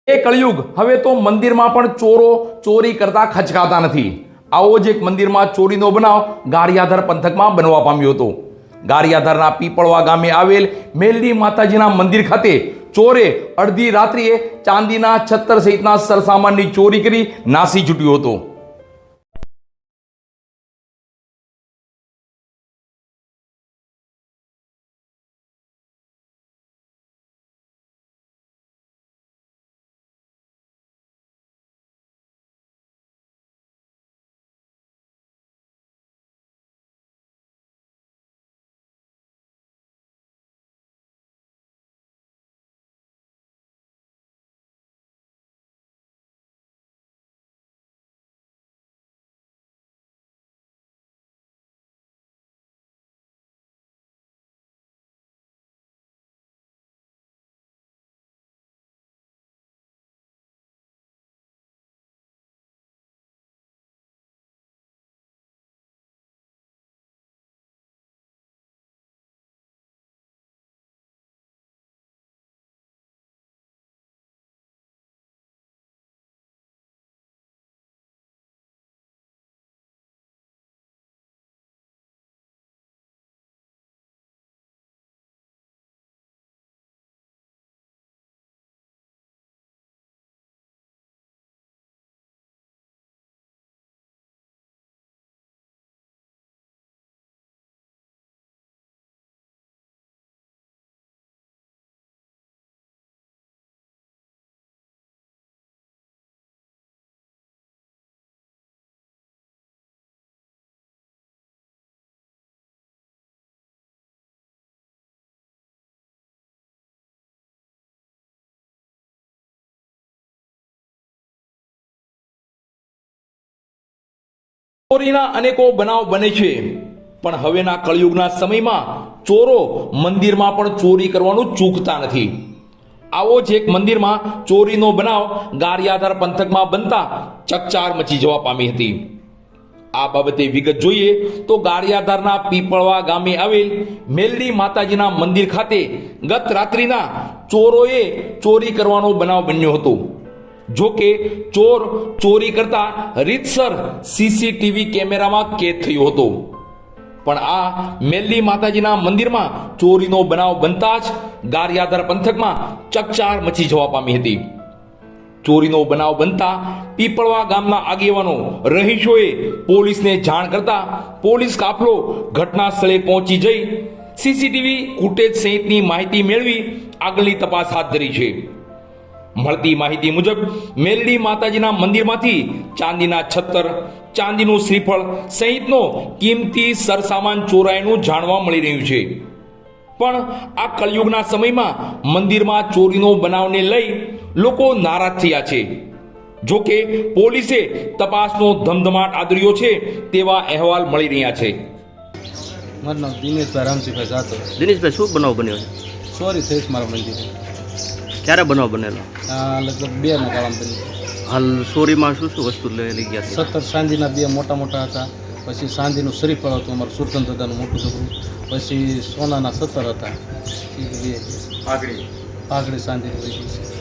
એ કળિયુગ હવે તો મંદિરમાં પણ ચોરો ચોરી કરતા ખચકાતા નથી. આવો જ એક મંદિરમાં ચોરીનો બનાવ ગારિયાધાર પંથકમાં બનવા પામ્યો હતો. ગારિયાધારના પીપળવા ગામે આવેલ મેલડી માતાજીના મંદિર ખાતે ચોરે અડધી રાત્રિએ ચાંદીના છત્તર સહિતના સરસામાનની ચોરી કરી નાસી છૂટ્યો હતો. ચોરીના અનેકો બનાવ બને છે, પણ હવેના કળિયુગના સમયમાં ચોરો મંદિરમાં પણ ચોરી કરવાનું ચૂકતા નથી. આવો જ એક મંદિરમાં ચોરીનો બનાવ ગારિયાધાર પંથકમાં બનતા ચકચાર મચી જવા પામી હતી. આ બાબતે વિગત જોઈએ તો ગારિયાધારના પીપળવા ગામે આવેલ મેલડી માતાજીના મંદિર ખાતે ગત રાત્રિના ચોરોએ ચોરી કરવાનો બનાવ બન્યો હતો. જો કે ચોર ચોરી કરતા રીતસર સીસીટીવી કેમેરામાં કેદ થયો હતો. પણ આ મેલડી માતાજીના મંદિરમાં ચોરીનો બનાવ બનતા જ ગારિયાધાર પંથકમાં ચકચાર મચી જવા પામી હતી. ચોરીનો બનાવ બનતા પીપળવા ગામના આગેવાનો રહીશોએ પોલીસને જાણ કરતા પોલીસ કાફલો ઘટના સ્થળે પહોંચી જઈ સીસીટીવી ફૂટેજ સહિતની માહિતી મેળવી આગળની તપાસ હાથ ધરી છે. મળતી માહિતી મુજબ મેલડી માતાજીના મંદિરમાંથી ચાંદીના છત્તર, ચાંદીનું શ્રીફળ સહિતનો કિંમતી સરસામાન ચોરાયેલું જાણવા મળી રહ્યું છે. પણ આ કળિયુગના સમયમાં મંદિરમાં ચોરીનો બનાવને લઈ લોકો નારાજ થયા છે. જો કે પોલીસે તપાસનો ધમધમાટ આદર્યો છે તેવા અહેવાલ મળી રહ્યા છે. મારું નામ દિનેશભાઈ રામજીભાઈ જાતો. દિનેશભાઈ, શું બનાવ બન્યો છે? ચોરી થઈ મારા મંદિરે. ક્યારે બનાવ બનેલો? લગભગ 2 ના ગાળામાં બની. હાલ ચોરીમાં શું શું વસ્તુ લઈ ગયા છે? 17 ચાંદીના 2 મોટા મોટા હતા. પછી ચાંદીનું શ્રીફળ હતું અમારું સુરતન દાદાનું મોટું છોકરું. પછી સોનાના 17 હતા. પાઘડી ચાંદીની લઈ ગઈ છે.